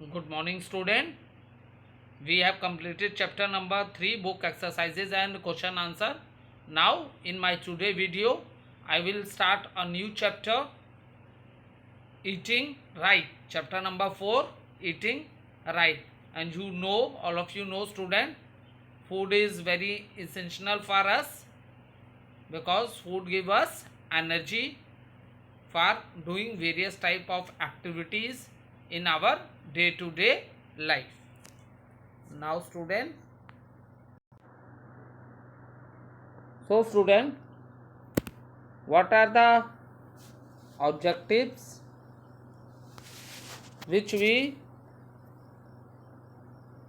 Good morning, student. We have completed chapter number 3, book exercises and question answer. Now in my today video I will start a new chapter, eating right. Chapter number 4, eating right. And you know, all of you know, student, food is very essential for us because food gives us energy for doing various type of activities in our day to day life. Now student, student, what are the objectives which we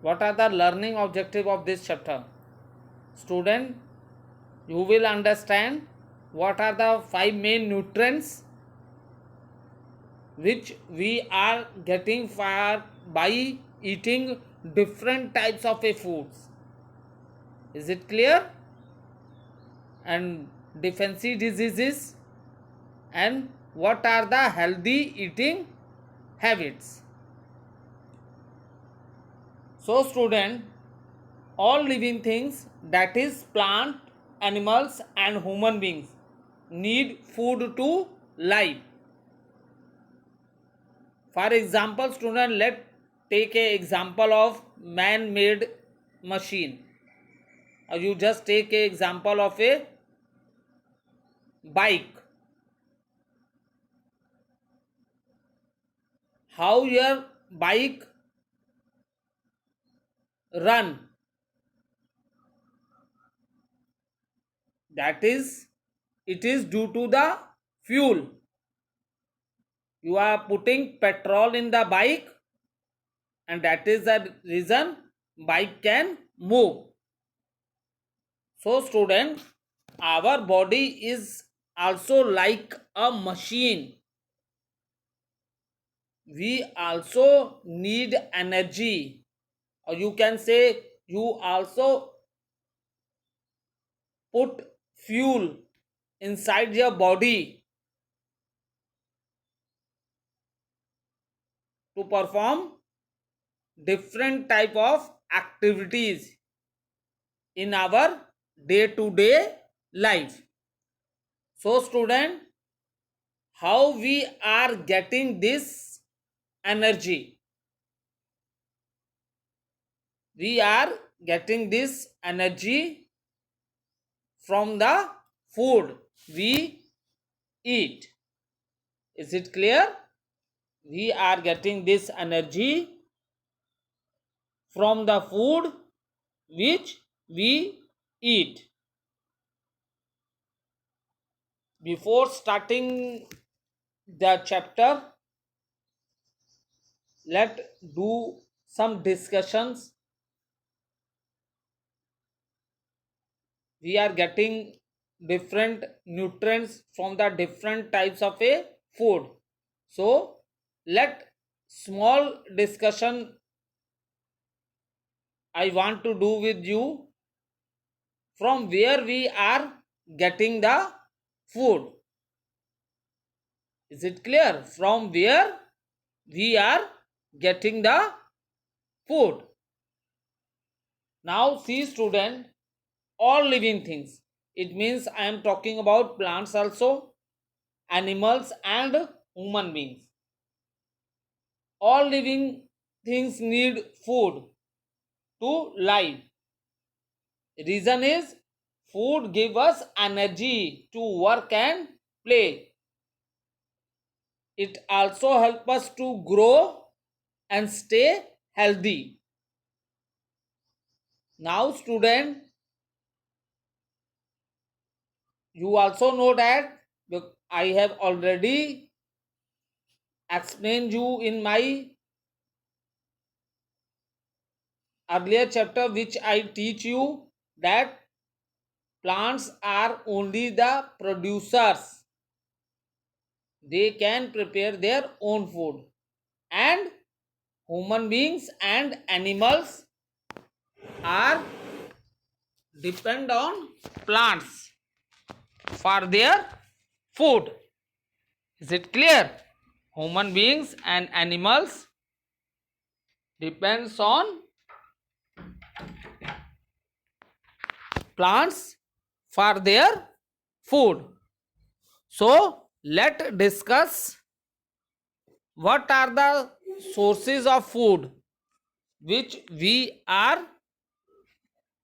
what are the learning objective of this chapter? Student, you will understand what are the 5 main nutrients which we are getting by eating different types of foods. Is it clear? And defensive diseases, and what are the healthy eating habits. So student, all living things, that is plant, animals and human beings, need food to live. For example, student, let take a example of man-made machine. Or you just take a example of a bike. How your bike run? That is, it is due to the fuel. You are putting petrol in the bike, and that is the reason bike can move. So student, our body is also like a machine. We also need energy, or you can say you also put fuel inside your body to perform different type of activities in our day to day life. So student, how we are getting this energy? We are getting this energy from the food we eat. Is it clear? We are getting this energy from the food which we eat. Before starting the chapter, let's do some discussions. We are getting different nutrients from the different types of a food. So let small discussion I want to do with you, from where we are getting the food. Is it clear? From where we are getting the food. Now see student, all living things, it means I am talking about plants also, animals and human beings. All living things need food to live. Reason is, food gives us energy to work and play. It also helps us to grow and stay healthy. Now student, you also know that I have already explained you in my earlier chapter, which I teach you that plants are only the producers. They can prepare their own food, and human beings and animals are depend on plants for their food. Is it clear? Human beings and animals depends on plants for their food. So let's discuss what are the sources of food which we are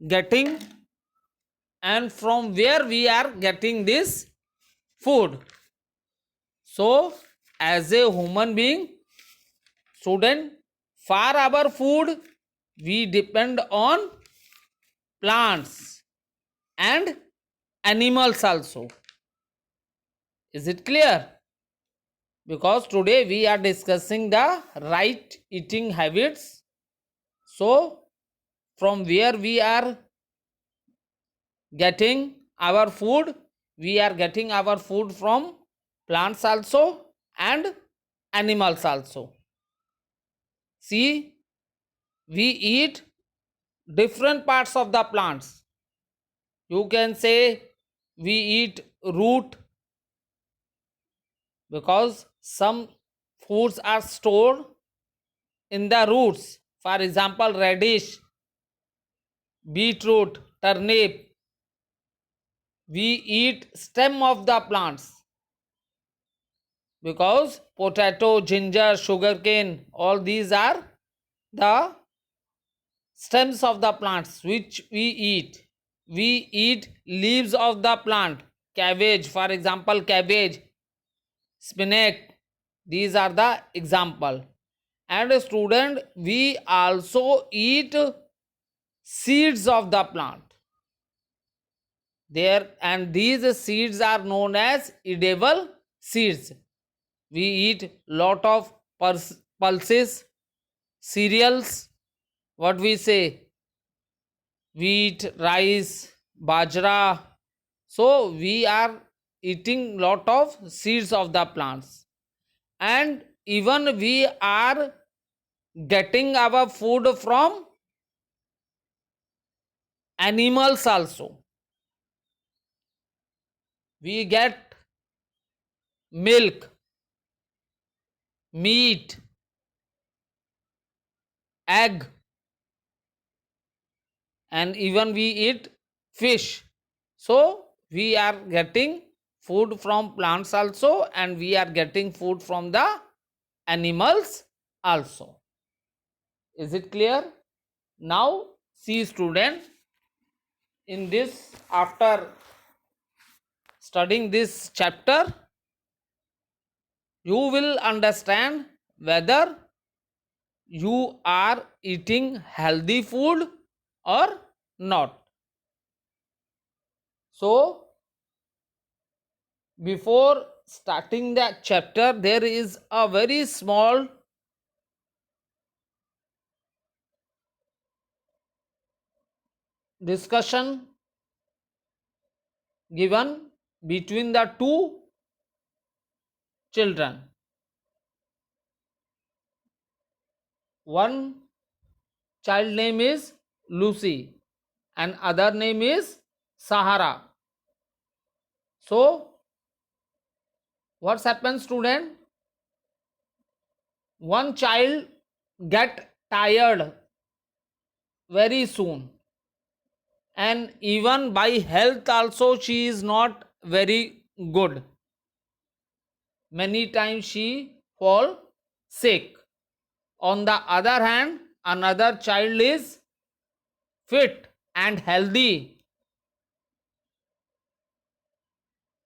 getting and from where we are getting this food. So as a human being, student, for our food we depend on plants and animals also. Is it clear? Because today we are discussing the right eating habits. So from where we are getting our food, we are getting our food from plants also and animals also. See, we eat different parts of the plants. You can say we eat root, because some foods are stored in the roots. For example, radish, beetroot, turnip. We eat stem of the plants, because potato, ginger, sugarcane, all these are the stems of the plants which we eat. We eat leaves of the plant, cabbage, for example, cabbage, spinach. These are the example. And student, we also eat seeds of the plant there, and these seeds are known as edible seeds. We eat lot of pulses, cereals, what we say, wheat, rice, bajra. So we are eating lot of seeds of the plants, and even we are getting our food from animals also. We get milk, meat, egg, and even we eat fish. So we are getting food from plants also, and we are getting food from the animals also. Is it clear? Now see student, in this, after studying this chapter, you will understand whether you are eating healthy food or not. So before starting the chapter, there is a very small discussion given between the two children. One child name is Lucy and other name is Sahara. So what's happened student? One child get tired very soon, and even by health also she is not very good. Many times she fall sick. On the other hand, another child is fit and healthy,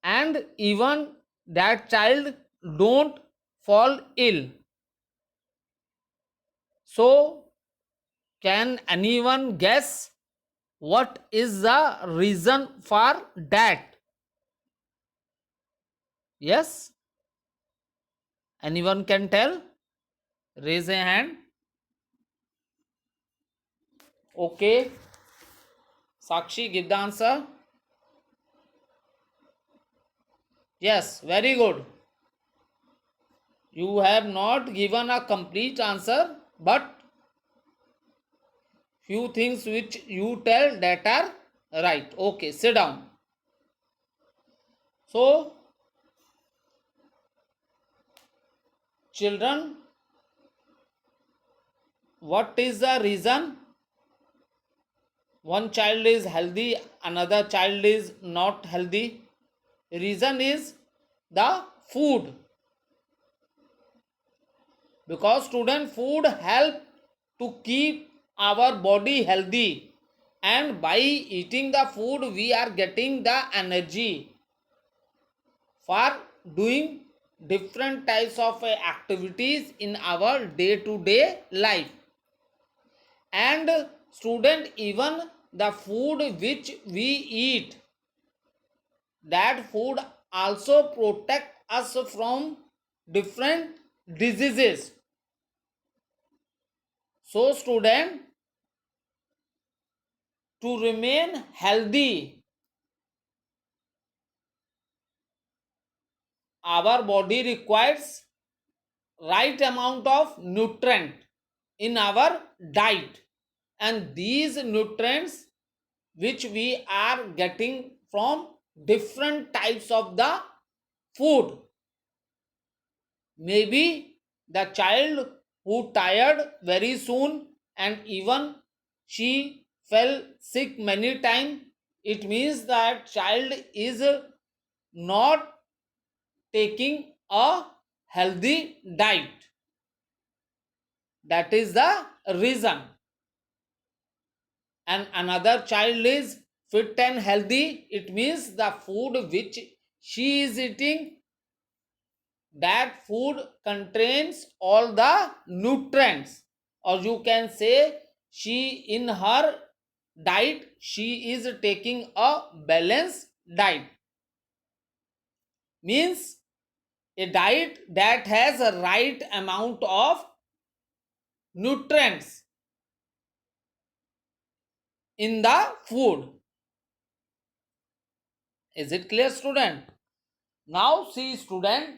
and even that child don't fall ill. So can anyone guess what is the reason for that? Yes, anyone can tell? Raise a hand. Okay, Sakshi, give the answer. Yes, very good. You have not given a complete answer, but few things which you tell that are right. Okay, sit down. So children, What is the reason one child is healthy, another child is not healthy? Reason is the food, because student food help to keep our body healthy, and by eating the food we are getting the energy for doing different types of activities in our day to day life. And student, even the food which we eat, that food also protect us from different diseases. So student, to remain healthy, our body requires right amount of nutrient in our diet, and these nutrients which we are getting from different types of the food. Maybe the child who tired very soon and even she fell sick many times, it means that child is not taking a healthy diet. That is the reason. And another child is fit and healthy, it means the food which she is eating, that food contains all the nutrients, or you can say she in her diet she is taking a balanced diet, means a diet that has a right amount of nutrients in the food. Is it clear, student? Now see, student,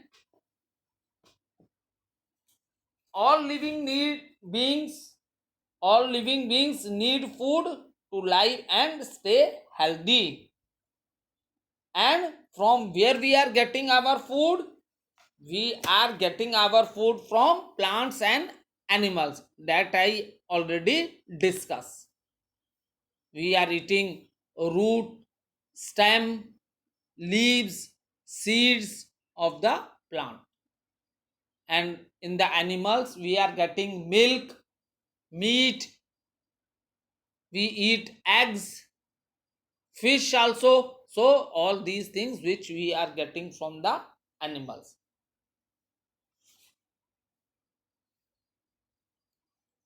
all living need beings all living beings need food to live and stay healthy. And from where we are getting our food? We are getting our food from plants and animals, that I already discussed. We are eating root, stem, leaves, seeds of the plant. And in the animals we are getting milk, meat, we eat eggs, fish also. So all these things which we are getting from the animals.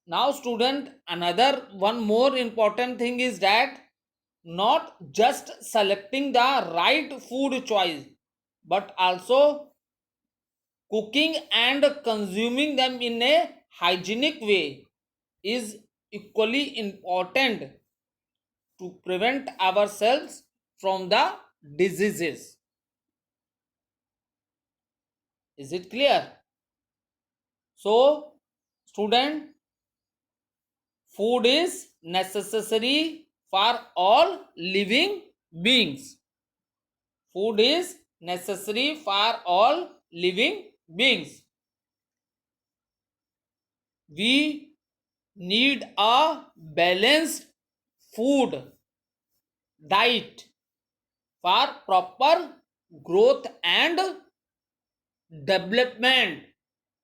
Now student, another one more important thing is that not just selecting the right food choice, but also cooking and consuming them in a hygienic way is equally important to prevent ourselves from the diseases. Is it clear? So student, food is necessary for all living beings. Food is necessary for all living beings. We need a balanced food diet for proper growth and development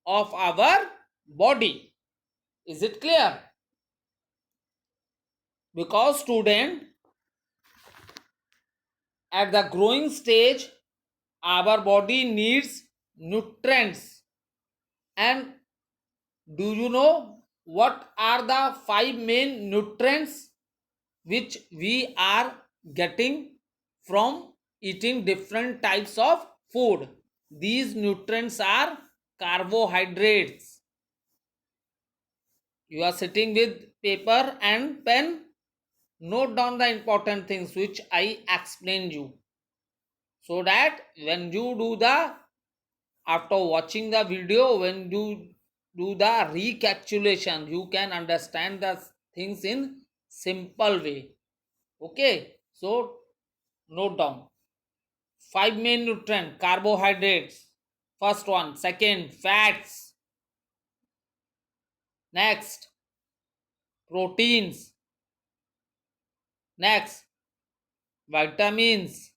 of our body. Is it clear? Because student, at the growing stage our body needs nutrients. And do you know what are the five main nutrients which we are getting from eating different types of food? These nutrients are carbohydrates. You are sitting with paper and pen, note down the important things which I explained you, so that when you do the, after watching the video, when you do the recapitulation, you can understand the things in simple way. Okay, so note down five main nutrient: carbohydrates, first one; second, fats; next, proteins, next vitamins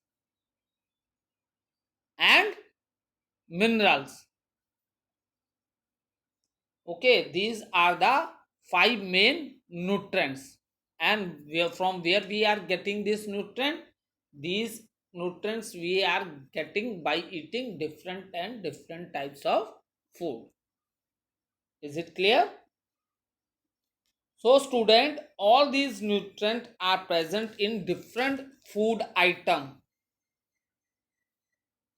and minerals. Okay, these are the five main nutrients. And from where we are getting this nutrient? These nutrients we are getting by eating different and different types of food. Is it clear? So student, all these nutrients are present in different food item.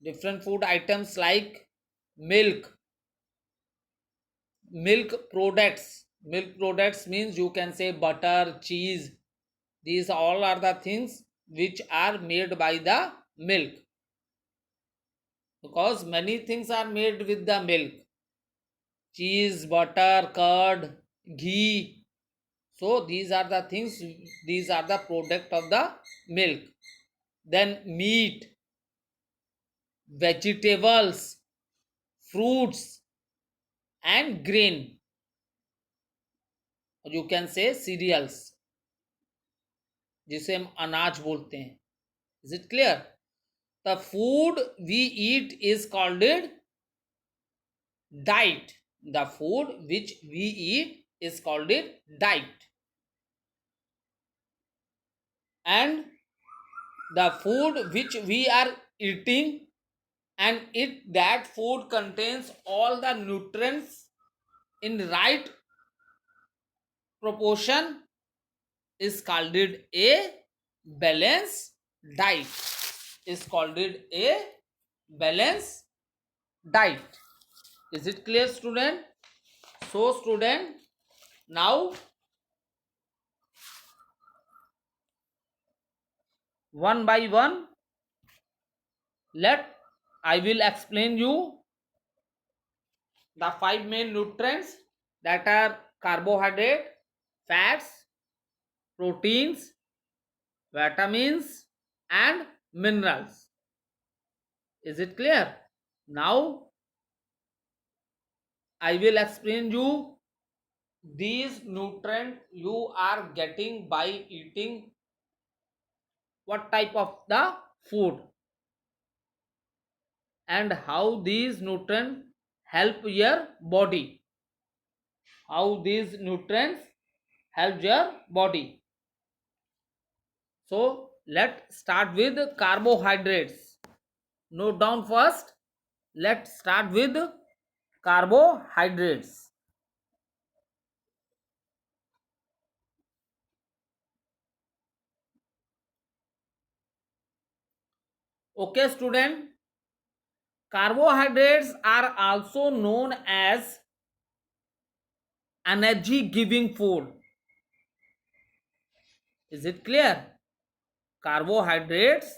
Different food items like milk, milk products. Milk products means you can say butter, cheese. These all are the things which are made by the milk, because many things are made with the milk: cheese, butter, curd, ghee. So these are the things, these are the product of the milk. Then meat, vegetables, fruits and grain, or you can say cereals, जिसे हम अनाज बोलते हैं. Is it clear? The food we eat is called it diet. The food which we eat is called it diet. And the food which we are eating, and that food contains all the nutrients in right proportion, is called it a balanced diet. Is called it a balanced diet. Is it clear student? So student, now one by one, let I will explain you the five main nutrients, that are carbohydrate, fats, proteins, vitamins and minerals. Is it clear? Now I will explain you these nutrients you are getting by eating what type of the food, and how these nutrients help your body. How these nutrients help your body. So let's start with carbohydrates. Note down first. Let's start with carbohydrates. Okay student, carbohydrates are also known as energy giving food. Is it clear? Carbohydrates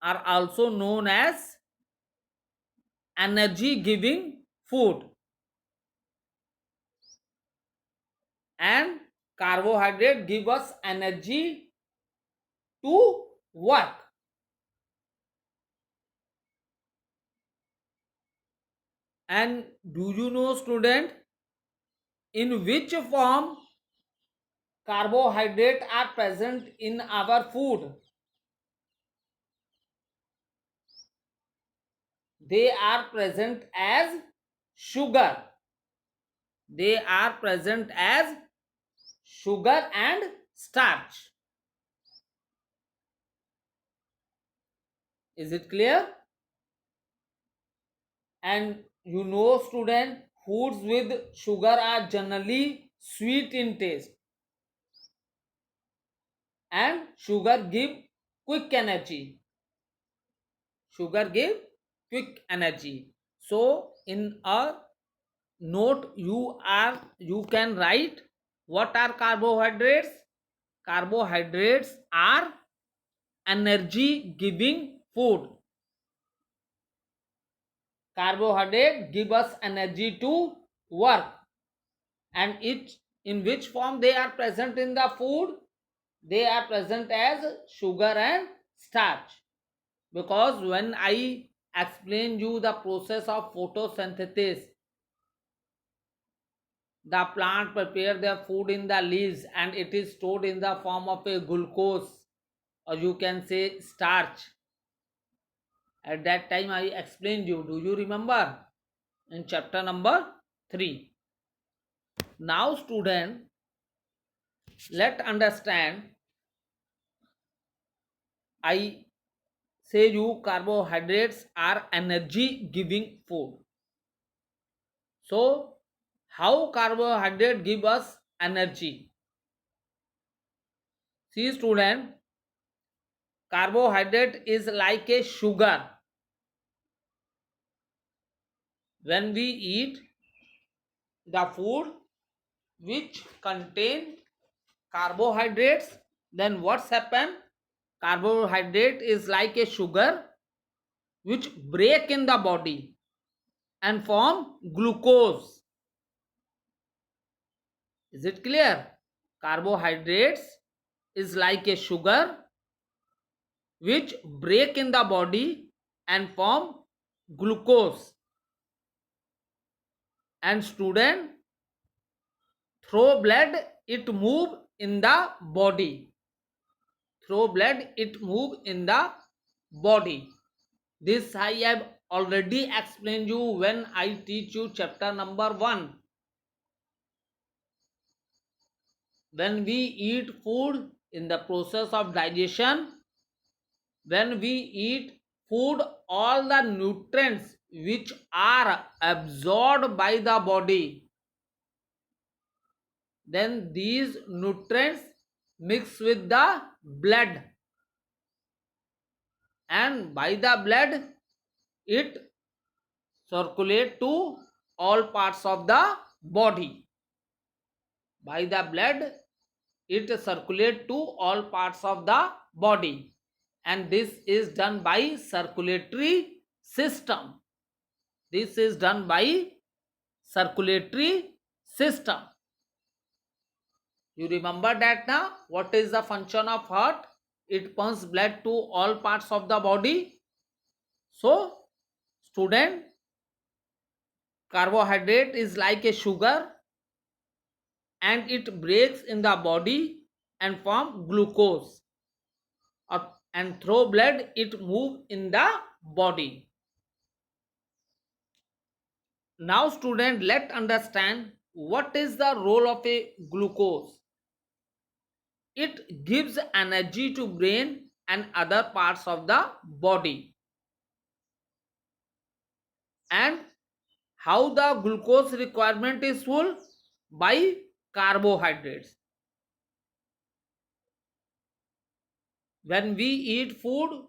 are also known as energy giving food, and carbohydrate give us energy to work. And do you know student, in which form carbohydrate are present in our food? They are present as sugar. They are present as sugar and starch. Is it clear? And you know student, foods with sugar are generally sweet in taste, and sugar give quick energy. Sugar give quick energy. So in a note you can write, what are carbohydrates? Carbohydrates are energy giving food. Carbohydrate give us energy to work. And it, in which form they are present in the food? They are present as sugar and starch. Because when I explain you the process of photosynthesis, the plant prepare their food in the leaves and it is stored in the form of a glucose, or you can say starch. At that time I explained you. Do you remember? In chapter number 3. Now student, let understand. I say you carbohydrates are energy giving food. So how carbohydrate give us energy? See student, carbohydrate is like a sugar. When we eat the food which contain carbohydrates, then what's happen? Carbohydrate is like a sugar which break in the body and form glucose. Is it clear? Carbohydrates is like a sugar which break in the body and form glucose. And student, through blood it move in the body. Through blood it move in the body. This I have already explained you when I teach you chapter number 1. When we eat food in the process of digestion, when we eat food, all the nutrients which are absorbed by the body, then these nutrients mix with the blood, and by the blood it circulate to all parts of the body. By the blood it circulate to all parts of the body, and this is done by circulatory system. This is done by circulatory system. You remember that now? What is the function of heart? It pumps blood to all parts of the body. So student, carbohydrate is like a sugar and it breaks in the body and form glucose, and through blood it move in the body. Now student, let understand what is the role of a glucose. It gives energy to brain and other parts of the body. And how the glucose requirement is full? By carbohydrates. When we eat food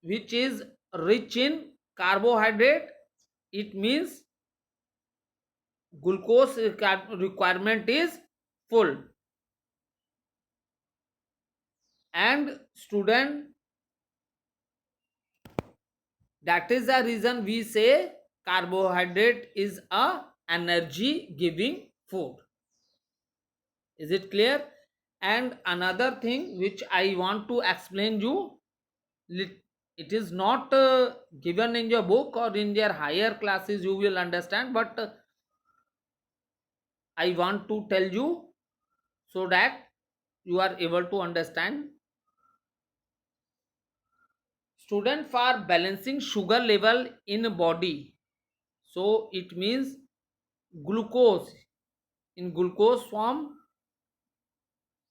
which is rich in carbohydrate, it means glucose requirement is full. And student, that is the reason we say carbohydrate is a energy giving food. Is it clear? And another thing which I want to explain you, it is not given in your book or in your higher classes you will understand, but I want to tell you so that you are able to understand. Student, for balancing sugar level in body, so it means glucose, in glucose form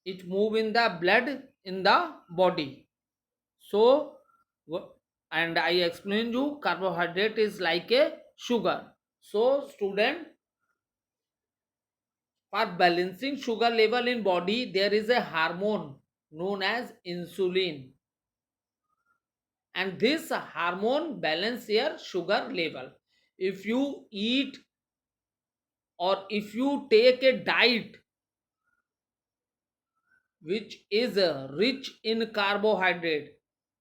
it move in the blood in the body. So and I explained you carbohydrate is like a sugar. So student, for balancing sugar level in body there is a hormone known as insulin, and this hormone balance your sugar level. If you eat or if you take a diet which is rich in carbohydrate,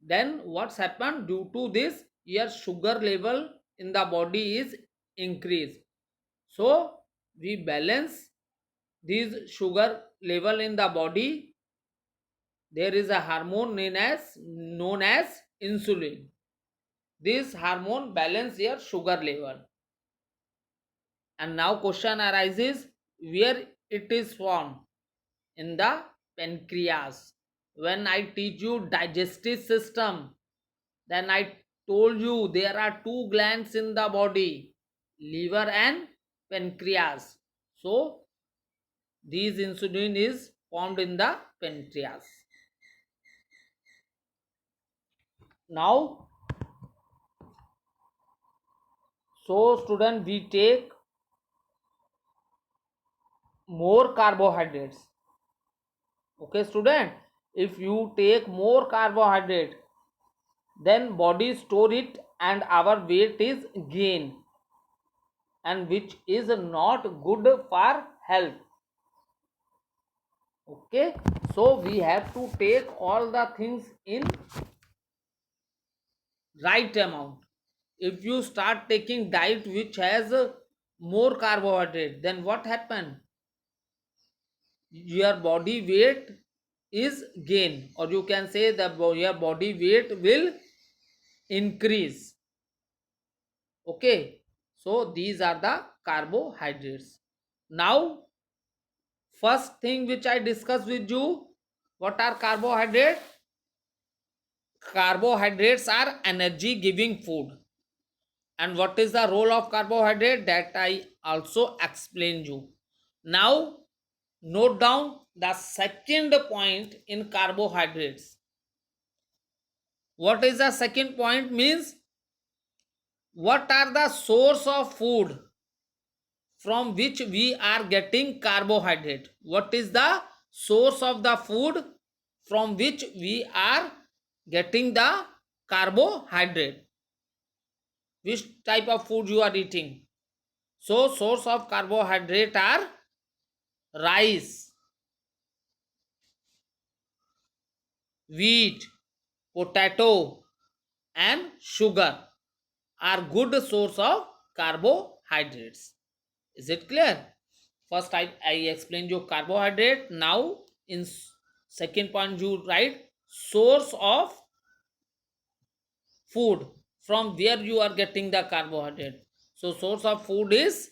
then what's happened? Due to this your sugar level in the body is increased. So we balance this sugar level in the body. There is a hormone known as insulin. This hormone balance your sugar level. And now question arises, where it is formed? In the pancreas. When I teach you digestive system, then I told you there are two glands in the body, liver and pancreas. So these insulin is formed in the pancreas. Now, so student, we take more carbohydrates. Okay student, if you take more carbohydrate, then body store it and our weight is gain, and which is not good for health. Okay, so we have to take all the things in right amount. If you start taking diet which has more carbohydrate, then what happen? Your body weight is gain, or you can say that your body weight will increase. Okay, so these are the carbohydrates. Now, first thing which I discussed with you, what are carbohydrates? Carbohydrates are energy giving food. And what is the role of carbohydrate? That I also explained you. Now, note down the second point in carbohydrates. What is the second point? Means what are the source of food from which we are getting carbohydrate? What is the source of the food from which we are getting the carbohydrate? Which type of food you are eating? So source of carbohydrate are rice, wheat, potato and sugar are good source of carbohydrates. Is it clear? First I explained you carbohydrate. Now in second point you write source of food from where you are getting the carbohydrate. So source of food is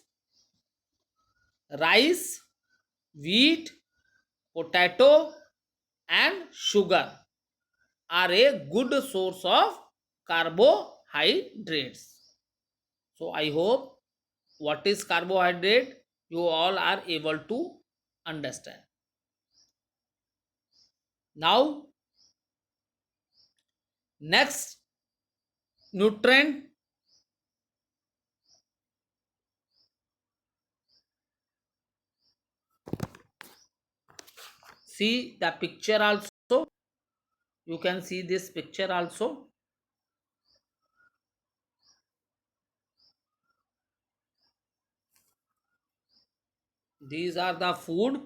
rice, wheat, potato and sugar are a good source of carbohydrates. So I hope what is carbohydrate you all are able to understand. Now next nutrient, see the picture also. You can see this picture also. These are the food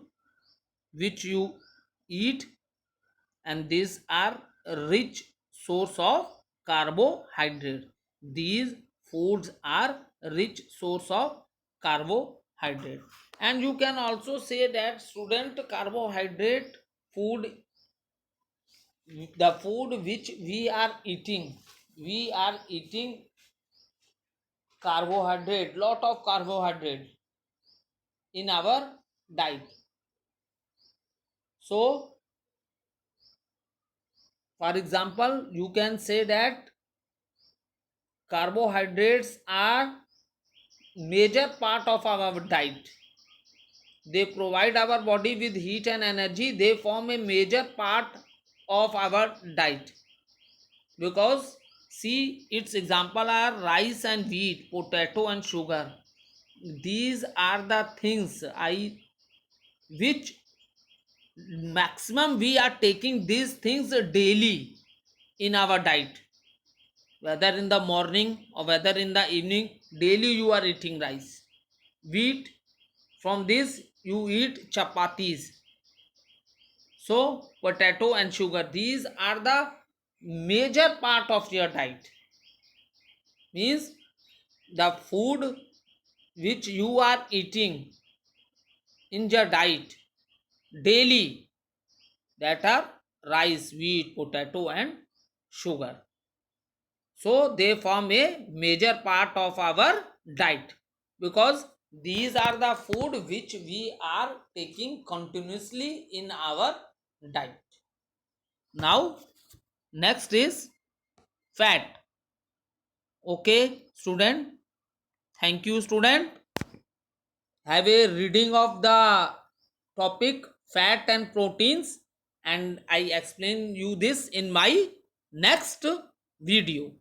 which you eat, and these are rich source of carbohydrate. These foods are rich source of carbohydrate. And you can also say that student, carbohydrate food, the food which we are eating carbohydrate, lot of carbohydrate in our diet. So for example, you can say that carbohydrates are major part of our diet. They provide our body with heat and energy. They form a major part of our diet. Because see, its example are rice and wheat, potato and sugar. These are the things which maximum we are taking these things daily in our diet, whether in the morning or whether in the evening. Daily you are eating rice, wheat, from this you eat chapatis. So potato and sugar, these are the major part of your diet. Means the food which you are eating in your diet daily, that are rice, wheat, potato and sugar. So they form a major part of our diet, because These are the food which we are taking continuously in our diet. Now, next is fat. Okay, student. Thank you, student. Have a reading of the topic fat and proteins, and I explain you this in my next video.